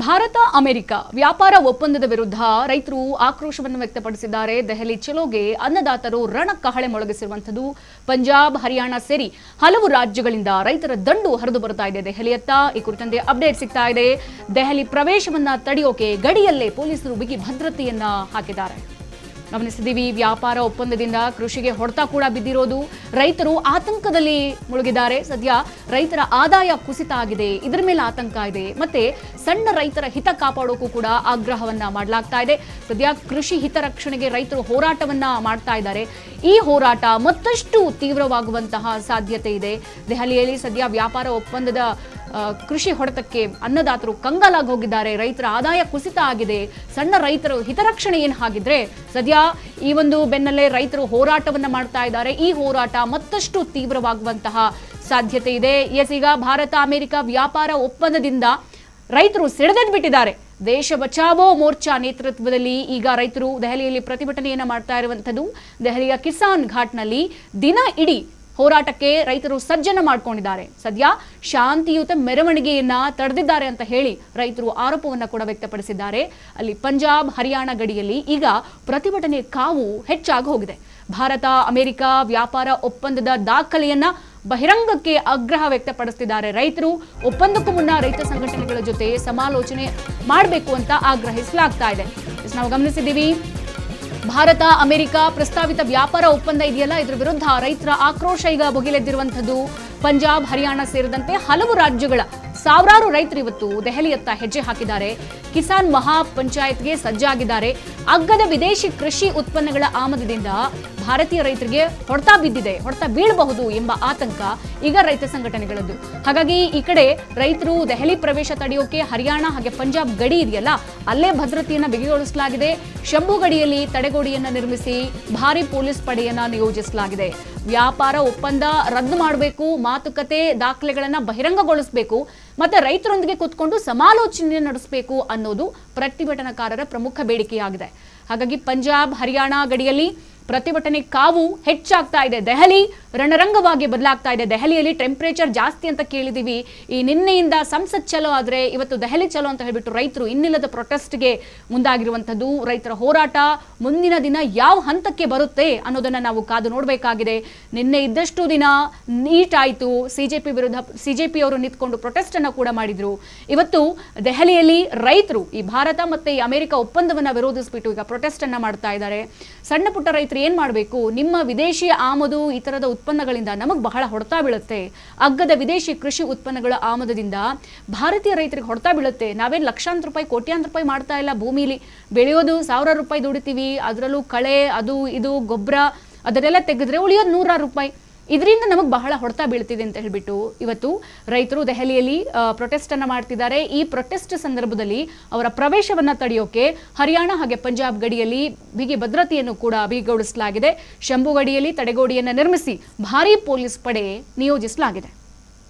Bharat America ವ್ಯಾಪಾರ ಒಪ್ಪಂದದ ವಿರುದ್ಧ ರೈತರು ಆಕ್ರೋಶವನ್ನು ವ್ಯಕ್ತಪಡಿಸಿದ್ದಾರೆ. ದೆಹಲಿ ಚಲೋಗೆ ಅನ್ನದಾತರು ರಣಕಹಳೆ ಮೊಳಗಿಸಿರುವಂತದ್ದು. ಪಂಜಾಬ್, ಹರಿಯಾಣ ಸೇರಿ ಹಲವು ರಾಜ್ಯಗಳಿಂದ ರೈತರ ದಂಡು ಹರಿದು ಬರ್ತಾ ಇದೆ ದೆಹಲಿಯತ್ತ. ಈ ಕುರಿತಂತೆ ಅಪ್ಡೇಟ್ ಸಿಗ್ತಾ ಇದೆ. ದೆಹಲಿ ಪ್ರವೇಶವನ್ನ ತಡೆಯೋಕೆ ಗಡಿಯಲ್ಲೇ ಪೊಲೀಸರು ಬಿಗಿ ಭದ್ರತೆಯನ್ನ ಹಾಕಿದ್ದಾರೆ. ಗಮನಿಸಿದ್ದೀವಿ, ವ್ಯಾಪಾರ ಒಪ್ಪಂದದಿಂದ ಕೃಷಿಗೆ ಹೊಡೆತ ಕೂಡ ಬಿದ್ದಿರೋದು. ರೈತರು ಆತಂಕದಲ್ಲಿ ಮುಳುಗಿದ್ದಾರೆ. ಸದ್ಯ ರೈತರ ಆದಾಯ ಕುಸಿತ ಆಗಿದೆ, ಇದರ ಮೇಲೆ ಆತಂಕ ಇದೆ. ಮತ್ತೆ ಸಣ್ಣ ರೈತರ ಹಿತ ಕಾಪಾಡೋಕ್ಕೂ ಕೂಡ ಆಗ್ರಹವನ್ನ ಮಾಡಲಾಗ್ತಾ ಇದೆ. ಸದ್ಯ ಕೃಷಿ ಹಿತರಕ್ಷಣೆಗೆ ರೈತರು ಹೋರಾಟವನ್ನ ಮಾಡ್ತಾ ಇದ್ದಾರೆ. ಈ ಹೋರಾಟ ಮತ್ತಷ್ಟು ತೀವ್ರವಾಗುವಂತಹ ಸಾಧ್ಯತೆ ಇದೆ. ದೆಹಲಿಯಲ್ಲಿ ಸದ್ಯ ವ್ಯಾಪಾರ ಒಪ್ಪಂದದ ಕೃಷಿ ಹೊಡೆತಕ್ಕೆ ಅನ್ನದಾತರು ಕಂಗಾಲಾಗಿ ಹೋಗಿದ್ದಾರೆ. ರೈತರ ಆದಾಯ ಕುಸಿತ ಆಗಿದೆ. ಸಣ್ಣ ರೈತರು ಹಿತರಕ್ಷಣೆ ಏನು ಹಾಗಿದ್ರೆ ಸದ್ಯ ಈ ಒಂದು ಬೆನ್ನಲ್ಲೇ ರೈತರು ಹೋರಾಟವನ್ನ ಮಾಡ್ತಾ ಇದ್ದಾರೆ. ಈ ಹೋರಾಟ ಮತ್ತಷ್ಟು ತೀವ್ರವಾಗುವಂತಹ ಸಾಧ್ಯತೆ ಇದೆ. ಈಗ ಭಾರತ ಅಮೆರಿಕ ವ್ಯಾಪಾರ ಒಪ್ಪಂದದಿಂದ ರೈತರು ಸಿಡಿದೆದ್ದು ಬಿಟ್ಟಿದ್ದಾರೆ. ದೇಶ ಬಚಾವೋ ಮೋರ್ಚಾ ನೇತೃತ್ವದಲ್ಲಿ ಈಗ ರೈತರು ದೆಹಲಿಯಲ್ಲಿ ಪ್ರತಿಭಟನೆಯನ್ನ ಮಾಡ್ತಾ ಇರುವಂತದ್ದು. ದೆಹಲಿಯ ಕಿಸಾನ್ ಘಾಟ್ನಲ್ಲಿ ದಿನ ಇಡೀ ಹೋರಾಟಕ್ಕೆ ರೈತರು ಸಜ್ಜನ ಮಾಡ್ಕೊಂಡಿದ್ದಾರೆ. ಸದ್ಯ ಶಾಂತಿಯುತ ಮೆರವಣಿಗೆಯನ್ನ ತಡೆದಿದ್ದಾರೆ ಅಂತ ಹೇಳಿ ರೈತರು ಆರೋಪವನ್ನ ಕೂಡ ವ್ಯಕ್ತಪಡಿಸಿದ್ದಾರೆ. ಅಲ್ಲಿ ಪಂಜಾಬ್, ಹರಿಯಾಣ ಗಡಿಯಲ್ಲಿ ಈಗ ಪ್ರತಿಭಟನೆ ಕಾವು ಹೆಚ್ಚಾಗಿ ಹೋಗಿದೆ. ಭಾರತ ಅಮೆರಿಕ ವ್ಯಾಪಾರ ಒಪ್ಪಂದದ ದಾಖಲೆಯನ್ನ ಬಹಿರಂಗಕ್ಕೆ ಆಗ್ರಹ ವ್ಯಕ್ತಪಡಿಸುತ್ತಿದ್ದಾರೆ ರೈತರು. ಒಪ್ಪಂದಕ್ಕೂ ಮುನ್ನ ರೈತ ಸಂಘಟನೆಗಳ ಜೊತೆ ಸಮಾಲೋಚನೆ ಮಾಡಬೇಕು ಅಂತ ಆಗ್ರಹಿಸಲಾಗ್ತಾ ಇದೆ. ನಾವು ಗಮನಿಸಿದ್ದೀವಿ, ಭಾರತ ಅಮೆರಿಕ ಪ್ರಸ್ತಾವಿತ ವ್ಯಾಪಾರ ಒಪ್ಪಂದ ಇದೆಯಲ್ಲ, ಇದರ ವಿರುದ್ಧ ರೈತರ ಆಕ್ರೋಶ ಈಗ ಭುಗಿಲೆದ್ದಿರುವಂತದ್ದು. ಪಂಜಾಬ್, ಹರಿಯಾಣ ಸೇರಿದಂತೆ ಹಲವು ರಾಜ್ಯಗಳ ಸಾವಿರಾರು ರೈತರು ಇವತ್ತು ದೆಹಲಿಯತ್ತ ಹೆಜ್ಜೆ ಹಾಕಿದ್ದಾರೆ. ಕಿಸಾನ್ ಮಹಾ ಪಂಚಾಯತ್ಗೆ ಸಜ್ಜಾಗಿದ್ದಾರೆ. ಅಗ್ಗದ ವಿದೇಶಿ ಕೃಷಿ ಉತ್ಪನ್ನಗಳ ಆಮದದಿಂದ ಭಾರತೀಯ ರೈತರಿಗೆ ಹೊಡೆತ ಬಿದ್ದಿದೆ, ಹೊಡೆತ ಬೀಳಬಹುದು ಎಂಬ ಆತಂಕ ಈಗ ರೈತ ಸಂಘಟನೆಗಳದ್ದು. ಹಾಗಾಗಿ ಈ ಕಡೆ ರೈತರು ದೆಹಲಿ ಪ್ರವೇಶ ತಡೆಯೋಕೆ ಹರಿಯಾಣ ಹಾಗೆ ಪಂಜಾಬ್ ಗಡಿ ಇದೆಯಲ್ಲ, ಅಲ್ಲೇ ಭದ್ರತೆಯನ್ನ ಬಿಗಿಗೊಳಿಸಲಾಗಿದೆ. ಶಂಭು ಗಡಿಯಲ್ಲಿ ತಡೆಗೋಡೆಯನ್ನ ನಿರ್ಮಿಸಿ ಭಾರಿ ಪೊಲೀಸ್ ಪಡೆಯನ್ನ ನಿಯೋಜಿಸಲಾಗಿದೆ. ವ್ಯಾಪಾರ ಒಪ್ಪಂದ ರದ್ದು ಮಾಡಬೇಕು, ಮಾತುಕತೆ ದಾಖಲೆಗಳನ್ನ ಬಹಿರಂಗಗೊಳಿಸಬೇಕು, ಮತ್ತೆ ರೈತರೊಂದಿಗೆ ಕೂತ್ಕೊಂಡು ಸಮಾಲೋಚನೆ ನಡೆಸಬೇಕು ಅನ್ನೋದು ಪ್ರತಿಭಟನಾಕಾರರ ಪ್ರಮುಖ ಬೇಡಿಕೆಯಾಗಿದೆ. ಹಾಗಾಗಿ ಪಂಜಾಬ್, ಹರಿಯಾಣ ಗಡಿಯಲ್ಲಿ ಪ್ರತಿಭಟನೆ ಕಾವು ಹೆಚ್ಚಾಗ್ತಾ ಇದೆ. ದೆಹಲಿ ರಣರಂಗವಾಗಿ ಬದಲಾಗ್ತಾ ಇದೆ. ದೆಹಲಿಯಲ್ಲಿ ಟೆಂಪರೇಚರ್ ಜಾಸ್ತಿ ಅಂತ ಕೇಳಿದೀವಿ. ಈ ನಿನ್ನೆಯಿಂದ ಸಂಸತ್ ಚಲೋ ಆದ್ರೆ ಇವತ್ತು ದೆಹಲಿ ಚಲೋ ಅಂತ ಹೇಳ್ಬಿಟ್ಟು ರೈತರು ಇನ್ನಿಲ್ಲದ ಪ್ರೊಟೆಸ್ಟ್ಗೆ ಮುಂದಾಗಿರುವಂತದ್ದು. ರೈತರ ಹೋರಾಟ ಮುಂದಿನ ದಿನ ಯಾವ ಹಂತಕ್ಕೆ ಬರುತ್ತೆ ಅನ್ನೋದನ್ನ ನಾವು ಕಾದು ನೋಡಬೇಕಾಗಿದೆ. ನಿನ್ನೆ ಇದ್ದಷ್ಟು ದಿನ ನೀಟ್ ಆಯ್ತು, ಸಿಜೆಪಿ ಅವರು ನಿಂತ್ಕೊಂಡು ಪ್ರೊಟೆಸ್ಟ್ ಅನ್ನ ಕೂಡ ಮಾಡಿದ್ರು. ಇವತ್ತು ದೆಹಲಿಯಲ್ಲಿ ರೈತರು ಈ ಭಾರತ ಮತ್ತೆ ಈ ಅಮೆರಿಕ ಒಪ್ಪಂದವನ್ನ ವಿರೋಧಿಸ್ಬಿಟ್ಟು ಈಗ ಪ್ರೊಟೆಸ್ಟ್ ಅನ್ನ ಮಾಡ್ತಾ ಇದ್ದಾರೆ. ಸಣ್ಣ ಪುಟ್ಟ ರೈತರು ಏನ್ ಮಾಡಬೇಕು, ನಿಮ್ಮ ವಿದೇಶಿ ಆಮದು ಈ ತರದ ಉತ್ಪನ್ನಗಳಿಂದ ನಮಗ್ ಬಹಳ ಹೊಡೆತ ಬೀಳುತ್ತೆ. ಅಗ್ಗದ ವಿದೇಶಿ ಕೃಷಿ ಉತ್ಪನ್ನಗಳ ಆಮದದಿಂದ ಭಾರತೀಯ ರೈತರಿಗೆ ಹೊಡೆತ ಬೀಳುತ್ತೆ. ನಾವೇನ್ ಲಕ್ಷಾಂತರ ರೂಪಾಯಿ, ಕೋಟ್ಯಾಂತರ ರೂಪಾಯಿ ಮಾಡ್ತಾ ಇಲ್ಲ. ಭೂಮಿಲಿ ಬೆಳೆಯೋದು ಸಾವಿರಾರು ರೂಪಾಯಿ ದುಡಿತೀವಿ, ಅದರಲ್ಲೂ ಕಳೆ, ಅದು ಇದು ಗೊಬ್ಬರ ಅದನ್ನೆಲ್ಲ ತೆಗೆದ್ರೆ ಉಳಿಯೋದು 100 ರೂಪಾಯಿ. ಇದರಿಂದ ನಮಗೆ ಬಹಳ ಹೊಡೆತ ಬೀಳ್ತಿದೆ ಅಂತ ಹೇಳ್ಬಿಟ್ಟು ಇವತ್ತು ರೈತರು ದೆಹಲಿಯಲ್ಲಿ ಪ್ರೊಟೆಸ್ಟ್ ಅನ್ನ ಮಾಡ್ತಿದ್ದಾರೆ. ಈ ಪ್ರೊಟೆಸ್ಟ್ ಸಂದರ್ಭದಲ್ಲಿ ಅವರ ಪ್ರವೇಶವನ್ನ ತಡೆಯೋಕೆ ಹರಿಯಾಣ ಹಾಗೆ ಪಂಜಾಬ್ ಗಡಿಯಲ್ಲಿ ಬಿಗಿ ಭದ್ರತೆಯನ್ನು ಕೂಡ ಬಿಗಿಗೊಳಿಸಲಾಗಿದೆ. ಶಂಭು ಗಡಿಯಲ್ಲಿ ತಡೆಗೋಡೆಯನ್ನ ನಿರ್ಮಿಸಿ ಭಾರೀ ಪೊಲೀಸ್ ಪಡೆ ನಿಯೋಜಿಸಲಾಗಿದೆ.